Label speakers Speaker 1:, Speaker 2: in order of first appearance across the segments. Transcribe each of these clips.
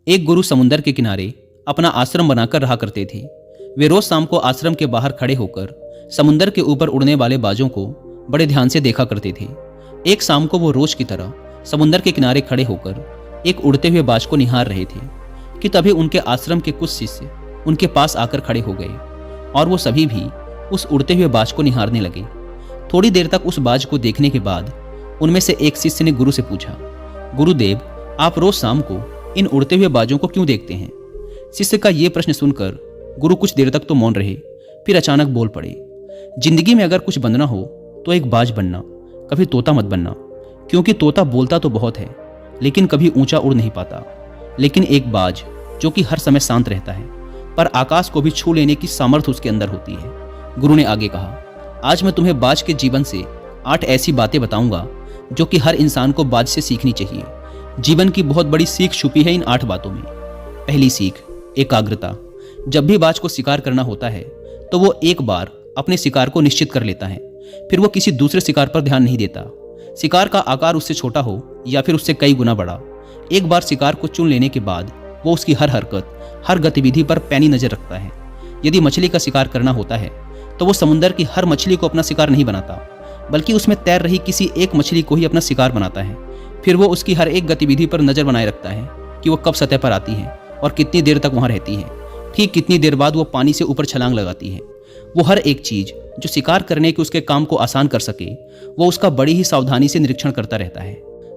Speaker 1: एक गुरु समुंदर के किनारे अपना आश्रम बनाकर रहा करते थे। वे रोज शाम को आश्रम के बाहर खड़े होकर समुंदर के ऊपर उड़ने वाले बाजों को बड़े ध्यान से देखा करते थे। एक शाम को वो रोज की तरह समुंदर के किनारे खड़े होकर एक उड़ते हुए बाज को निहार रहे थे कि तभी उनके आश्रम के कुछ शिष्य उनके पास आकर खड़े हो गए और वो सभी भी उस उड़ते हुए बाज को निहारने लगे। थोड़ी देर तक उस बाज को देखने के बाद उनमें से एक शिष्य ने गुरु से पूछा, गुरुदेव, आप रोज शाम को इन उड़ते हुए बाजों को क्यों देखते हैं? शिष्य का ये प्रश्न सुनकर गुरु कुछ देर तक तो मौन रहे, फिर अचानक बोल पड़े, जिंदगी में अगर कुछ बनना हो तो एक बाज बनना, कभी तोता मत बनना, क्योंकि तोता बोलता तो बहुत है लेकिन कभी ऊंचा उड़ नहीं पाता। लेकिन एक बाज जो कि हर समय शांत रहता है पर आकाश को भी छू लेने की सामर्थ्य उसके अंदर होती है। गुरु ने आगे कहा, आज मैं तुम्हें बाज के जीवन से 8 ऐसी बातें बताऊंगा जो कि हर इंसान को बाज से सीखनी चाहिए। जीवन की बहुत बड़ी सीख छुपी है इन 8 बातों में। पहली सीख, एकाग्रता। जब भी बाज को शिकार करना होता है तो वो एक बार अपने शिकार को निश्चित कर लेता है, फिर वो किसी दूसरे शिकार पर ध्यान नहीं देता। शिकार का आकार उससे छोटा हो या फिर उससे कई गुना बड़ा, एक बार शिकार को चुन लेने के बाद वो उसकी हर हरकत, हर गतिविधि पर पैनी नजर रखता है। यदि मछली का शिकार करना होता है तो वो समुंदर की हर मछली को अपना शिकार नहीं बनाता, बल्कि उसमें तैर रही किसी एक मछली को ही अपना शिकार बनाता है। फिर वो उसकी हर एक गतिविधि पर नजर बनाए रखता है कि वो कब सतह पर आती है और कितनी देर तक वहां रहती है, ठीक कितनी देर बाद वो पानी से ऊपर छलांग लगाती है। वो हर एक चीज जो शिकार करने के उसके काम को आसान कर सके वो उसका बड़ी ही सावधानी से निरीक्षण करता रहता है।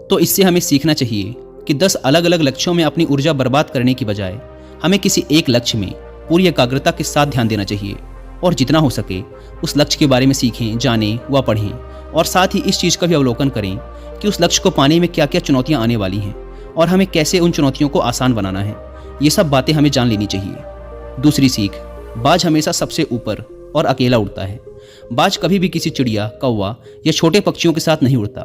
Speaker 1: तो इससे हमें सीखना चाहिए कि 10 अलग अलग लक्ष्यों में अपनी ऊर्जा बर्बाद करने की बजाय हमें किसी एक लक्ष्य में पूरी एकाग्रता के साथ ध्यान देना चाहिए और जितना हो सके उस लक्ष्य के बारे में सीखें, जानें व पढ़ें और साथ ही इस चीज़ का भी अवलोकन करें कि उस लक्ष्य को पाने में क्या क्या चुनौतियाँ आने वाली हैं और हमें कैसे उन चुनौतियों को आसान बनाना है। ये सब बातें हमें जान लेनी चाहिए। दूसरी सीख, बाज हमेशा सबसे ऊपर और अकेला उड़ता है। बाज कभी भी किसी चिड़िया, कौवा या छोटे पक्षियों के साथ नहीं उड़ता।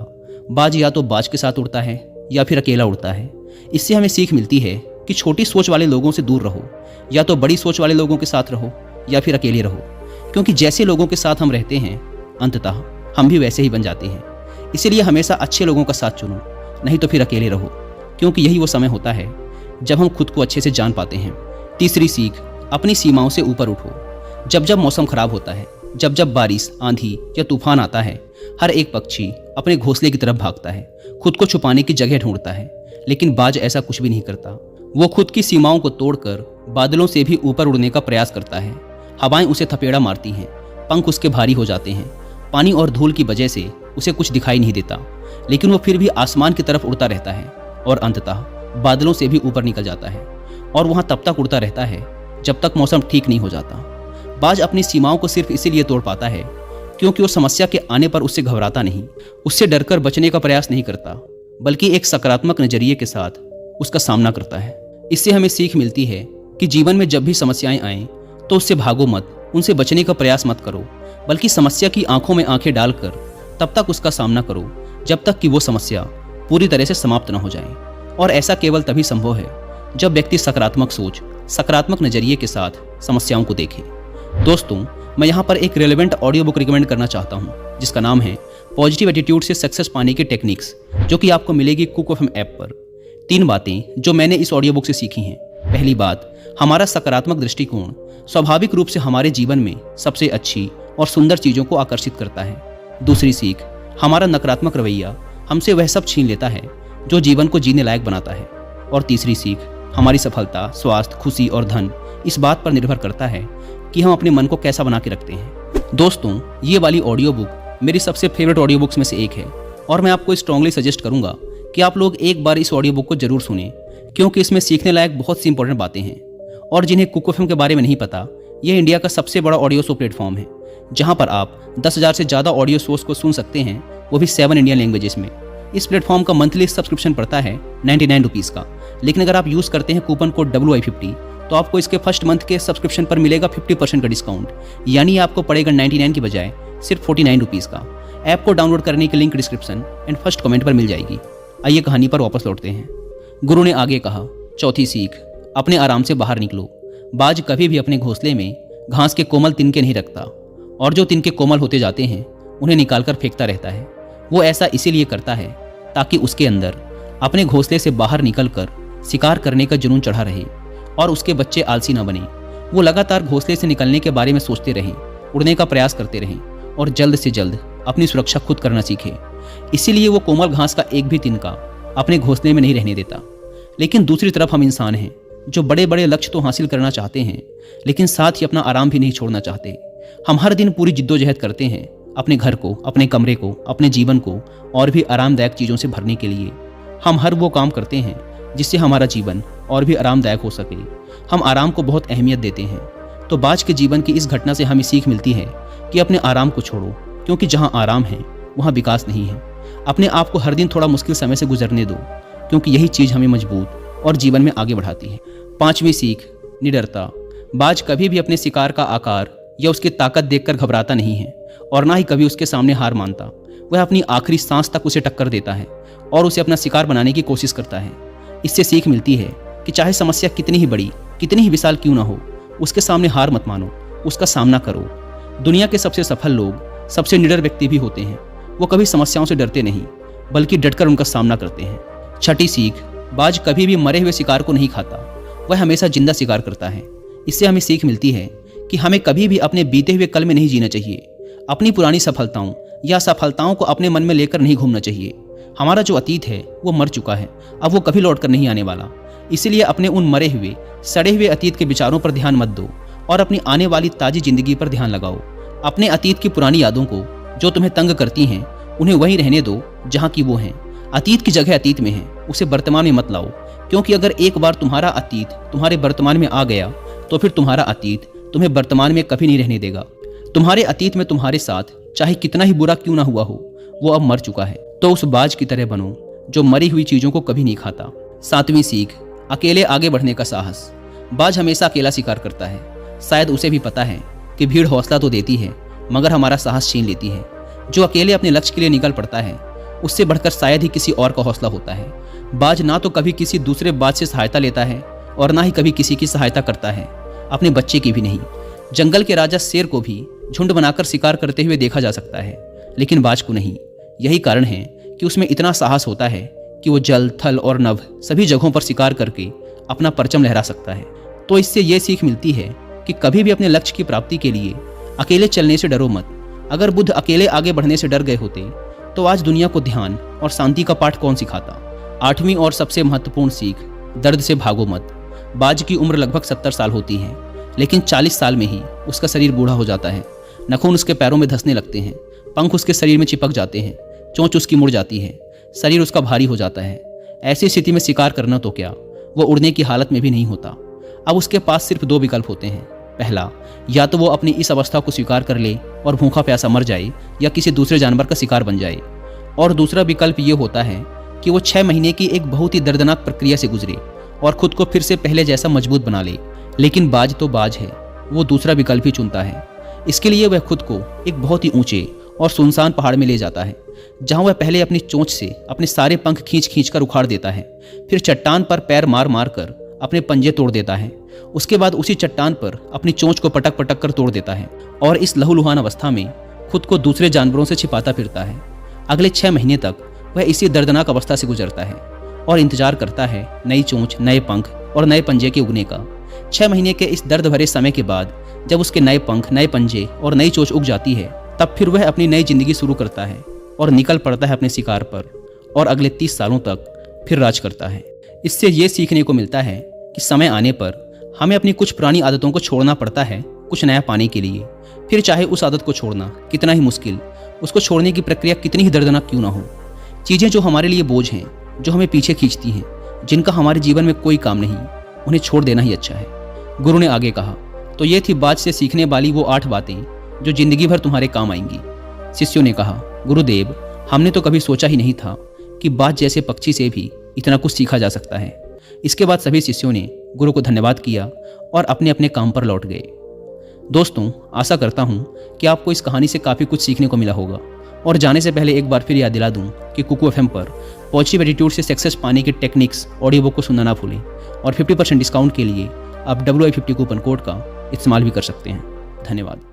Speaker 1: बाज या तो बाज के साथ उड़ता है या फिर अकेला उड़ता है। इससे हमें सीख मिलती है कि छोटी सोच वाले लोगों से दूर रहो, या तो बड़ी सोच वाले लोगों के साथ रहो या फिर अकेले रहो, क्योंकि जैसे लोगों के साथ हम रहते हैं अंततः हम भी वैसे ही बन जाते हैं। इसीलिए हमेशा अच्छे लोगों का साथ चुनो, नहीं तो फिर अकेले रहो, क्योंकि यही वो समय होता है जब हम खुद को अच्छे से जान पाते हैं। तीसरी सीख, अपनी सीमाओं से ऊपर उठो। जब जब मौसम खराब होता है, जब जब बारिश, आंधी या तूफान आता है, हर एक पक्षी अपने घोंसले की तरफ भागता है, खुद को छुपाने की जगह ढूंढता है। लेकिन बाज ऐसा कुछ भी नहीं करता। वो खुद की सीमाओं को तोड़कर बादलों से भी ऊपर उड़ने का प्रयास करता है। हवाएं उसे थपेड़ा मारती हैं, पंख उसके भारी हो जाते हैं, पानी और धूल की वजह से उसे कुछ दिखाई नहीं देता, लेकिन वो फिर भी आसमान की तरफ उड़ता रहता है और अंततः बादलों से भी ऊपर निकल जाता है और वहां तब तक उड़ता रहता है जब तक मौसम ठीक नहीं हो जाता। बाज अपनी सीमाओं को सिर्फ इसीलिए तोड़ पाता है क्योंकि वो समस्या के आने पर उससे घबराता नहीं, उससे डरकर बचने का प्रयास नहीं करता, बल्कि एक सकारात्मक नजरिए के साथ उसका सामना करता है। इससे हमें सीख मिलती है कि जीवन में जब भी समस्याएं आएं तो उससे भागो मत, उनसे बचने का प्रयास मत करो, बल्कि समस्या की आंखों में आंखें डालकर तब तक उसका सामना करो जब तक कि वो समस्या पूरी तरह से समाप्त न हो जाए। और ऐसा केवल तभी संभव है जब व्यक्ति सकारात्मक सोच, सकारात्मक नजरिए के साथ समस्याओं को देखे। दोस्तों, मैं यहाँ पर एक रेलेवेंट ऑडियो बुक रिकमेंड करना चाहता हूँ जिसका नाम है पॉजिटिव एटीट्यूड से सक्सेस पाने की टेक्निक्स, जो कि आपको मिलेगी कुक एफएम ऐप पर। 3 बातें जो मैंने इस ऑडियो बुक से सीखी हैं। पहली बात, हमारा सकारात्मक दृष्टिकोण स्वाभाविक रूप से हमारे जीवन में सबसे अच्छी और सुंदर चीज़ों को आकर्षित करता है। दूसरी सीख, हमारा नकारात्मक रवैया हमसे वह सब छीन लेता है जो जीवन को जीने लायक बनाता है। और तीसरी सीख, हमारी सफलता, स्वास्थ्य, खुशी और धन इस बात पर निर्भर करता है कि हम अपने मन को कैसा बना के रखते हैं। दोस्तों, ये वाली ऑडियो बुक मेरी सबसे फेवरेट ऑडियो बुक्स में से एक है और मैं आपको स्ट्रांगली सजेस्ट करूंगा कि आप लोग एक बार इस ऑडियो बुक को जरूर सुनें, क्योंकि इसमें सीखने लायक बहुत सी इंपॉर्टेंट बातें हैं। और जिन्हें कुक एफएम के बारे में नहीं पता, यह इंडिया का सबसे बड़ा ऑडियो शो प्लेटफॉर्म है जहां पर आप 10,000 से ज़्यादा ऑडियो शोज को सुन सकते हैं, वो भी 7 इंडियन लैंग्वेजेस में। इस प्लेटफॉर्म का मंथली सब्सक्रिप्शन पड़ता है 99 रुपीज़ का, लेकिन अगर आप यूज़ करते हैं कूपन कोड WI50 तो आपको इसके फर्स्ट मंथ के सब्सक्रिप्शन पर मिलेगा 50% का डिस्काउंट, यानी आपको पड़ेगा 99 की बजाय सिर्फ 49 रुपीज़ का। ऐप को डाउनलोड करने की link description and first comment पर मिल जाएगी। आइए कहानी पर वापस लौटते हैं। गुरु ने आगे कहा, चौथी सीख, अपने आराम से बाहर निकलो। बाज कभी भी अपने घोंसले में घास के कोमल तिनके नहीं रखता और जो तिनके कोमल होते जाते हैं उन्हें निकालकर फेंकता रहता है। वो ऐसा इसीलिए करता है ताकि उसके अंदर अपने घोंसले से बाहर निकलकर शिकार करने का जुनून चढ़ा रहे और उसके बच्चे आलसी न बने। वो लगातार घोंसले से निकलने के बारे में सोचते रहें, उड़ने का प्रयास करते रहें और जल्द से जल्द अपनी सुरक्षा खुद करना सीखे। इसीलिए वो कोमल घास का एक भी तिनका अपने घोंसले में नहीं रहने देता। लेकिन दूसरी तरफ हम इंसान हैं जो बड़े बड़े लक्ष्य तो हासिल करना चाहते हैं, लेकिन साथ ही अपना आराम भी नहीं छोड़ना चाहते। हम हर दिन पूरी जिद्दोजहद करते हैं अपने घर को, अपने कमरे को, अपने जीवन को और भी आरामदायक चीज़ों से भरने के लिए। हम हर वो काम करते हैं जिससे हमारा जीवन और भी आरामदायक हो सके। हम आराम को बहुत अहमियत देते हैं। तो बाज के जीवन की इस घटना से हमें सीख मिलती है कि अपने आराम को छोड़ो, क्योंकि जहाँ आराम है वहाँ विकास नहीं है। अपने आप को हर दिन थोड़ा मुश्किल समय से गुजरने दो, क्योंकि यही चीज़ हमें मजबूत और जीवन में आगे बढ़ाती है। 5वीं सीख, निडरता। बाज कभी भी अपने शिकार का आकार या उसकी ताकत देखकर घबराता नहीं है और ना ही कभी उसके सामने हार मानता। वह अपनी आखिरी सांस तक उसे टक्कर देता है और उसे अपना शिकार बनाने की कोशिश करता है। इससे सीख मिलती है कि चाहे समस्या कितनी ही बड़ी, कितनी ही विशाल क्यों ना हो, उसके सामने हार मत मानो, उसका सामना करो। दुनिया के सबसे सफल लोग सबसे निडर व्यक्ति भी होते हैं। वो कभी समस्याओं से डरते नहीं, बल्कि डटकर उनका सामना करते हैं। 6ठी सीख, बाज कभी भी मरे हुए शिकार को नहीं खाता, वह हमेशा जिंदा शिकार करता है। इससे हमें सीख मिलती है कि हमें कभी भी अपने बीते हुए कल में नहीं जीना चाहिए। अपनी पुरानी सफलताओं या असफलताओं को अपने मन में लेकर नहीं घूमना चाहिए। हमारा जो अतीत है वो मर चुका है, अब वो कभी लौट कर नहीं आने वाला। इसीलिए अपने उन मरे हुए, सड़े हुए अतीत के विचारों पर ध्यान मत दो और अपनी आने वाली ताजी जिंदगी पर ध्यान लगाओ। अपने अतीत की पुरानी यादों को जो तुम्हें तंग करती हैं, उन्हें वहीं रहने दो जहाँ की वो हैं। अतीत की जगह अतीत में है, उसे वर्तमान में मत लाओ, क्योंकि अगर एक बार तुम्हारा अतीत तुम्हारे वर्तमान में आ गया तो फिर तुम्हारा अतीत तुम्हें वर्तमान में कभी नहीं रहने देगा। तुम्हारे अतीत में तुम्हारे साथ चाहे कितना ही बुरा क्यों ना हुआ हो, वो अब मर चुका है। तो उस बाज की तरह बनो जो मरी हुई चीजों को कभी नहीं खाता। 7वीं सीख, अकेले आगे बढ़ने का साहस। बाज हमेशा अकेला शिकार करता है। शायद उसे भी पता है कि भीड़ हौसला तो देती है, मगर हमारा साहस छीन लेती है। जो अकेले अपने लक्ष्य के लिए निकल पड़ता है, उससे बढ़कर शायद ही किसी और का हौसला होता है। बाज ना तो कभी किसी दूसरे बाज से सहायता लेता है और ना ही कभी किसी की सहायता करता है, अपने बच्चे की भी नहीं। जंगल के राजा शेर को भी झुंड बनाकर शिकार करते हुए देखा जा सकता है, लेकिन बाज को नहीं। यही कारण है कि उसमें इतना साहस होता है कि वो जल, थल और नभ सभी जगहों पर शिकार करके अपना परचम लहरा सकता है। तो इससे ये सीख मिलती है कि कभी भी अपने लक्ष्य की प्राप्ति के लिए अकेले चलने से डरो मत। अगर बुद्ध अकेले आगे बढ़ने से डर गए होते तो आज दुनिया को ध्यान और शांति का पाठ कौन सिखाता। 8वीं और सबसे महत्वपूर्ण सीख, दर्द से भागो मत। बाज की उम्र लगभग 70 साल होती है, लेकिन 40 साल में ही उसका शरीर बूढ़ा हो जाता है। नखून उसके पैरों में धंसने लगते हैं, पंख उसके शरीर में चिपक जाते हैं, चोंच उसकी मुड़ जाती है, शरीर उसका भारी हो जाता है। ऐसी स्थिति में शिकार करना तो क्या, वो उड़ने की हालत में भी नहीं होता। अब उसके पास सिर्फ 2 विकल्प होते हैं। पहला, या तो वो अपनी इस अवस्था को स्वीकार कर ले और भूखा प्यासा मर जाए या किसी दूसरे जानवर का शिकार बन जाए, और दूसरा विकल्प ये होता है कि वो 6 महीने की एक बहुत ही दर्दनाक प्रक्रिया से गुजरे और खुद को फिर से पहले जैसा मजबूत बना ले। लेकिन बाज तो बाज है, वो दूसरा विकल्प ही चुनता है। इसके लिए वह खुद को एक बहुत ही ऊंचे और सुनसान पहाड़ में ले जाता है, जहां वह पहले अपनी चोंच से अपने सारे पंख खींच खींच कर उखाड़ देता है, फिर चट्टान पर पैर मार मार कर अपने पंजे तोड़ देता है। उसके बाद उसी चट्टान पर अपनी चोंच को पटक पटक कर तोड़ देता है और इस लहूलुहान अवस्था में खुद को दूसरे जानवरों से छिपाता फिरता है। अगले 6 महीने तक वह इसी दर्दनाक अवस्था से गुजरता है और इंतजार करता है नई चोंच, नए पंख और नए पंजे के उगने का। 6 महीने के इस दर्द भरे समय के बाद जब उसके नए पंख, नए पंजे और नई चोंच उग जाती है, तब फिर वह अपनी नई जिंदगी शुरू करता है और निकल पड़ता है अपने शिकार पर और अगले 30 सालों तक फिर राज करता है। इससे ये सीखने को मिलता है कि समय आने पर हमें अपनी कुछ पुरानी आदतों को छोड़ना पड़ता है कुछ नया पाने के लिए। फिर चाहे उस आदत को छोड़ना कितना ही मुश्किल, उसको छोड़ने की प्रक्रिया कितनी ही दर्दनाक क्यों ना हो। चीज़ें जो हमारे लिए बोझ हैं, जो हमें पीछे खींचती हैं, जिनका हमारे जीवन में कोई काम नहीं, उन्हें छोड़ देना ही अच्छा है। गुरु ने आगे कहा, तो ये थी बाज से सीखने वाली वो 8 बातें जो जिंदगी भर तुम्हारे काम आएंगी। शिष्यों ने कहा, गुरुदेव, हमने तो कभी सोचा ही नहीं था कि बाज जैसे पक्षी से भी इतना कुछ सीखा जा सकता है। इसके बाद सभी शिष्यों ने गुरु को धन्यवाद किया और अपने अपने काम पर लौट गए। दोस्तों, आशा करता हूँ कि आपको इस कहानी से काफ़ी कुछ सीखने को मिला होगा। और जाने से पहले एक बार फिर याद दिला दूँ कि कुकू FM पर पॉजिटिव एटीट्यूड से सक्सेस पाने की टेक्निक्स ऑडियो बुक को सुनना ना भूलें और 50% डिस्काउंट के लिए आप WI50 कूपन कोड का इस्तेमाल भी कर सकते हैं। धन्यवाद।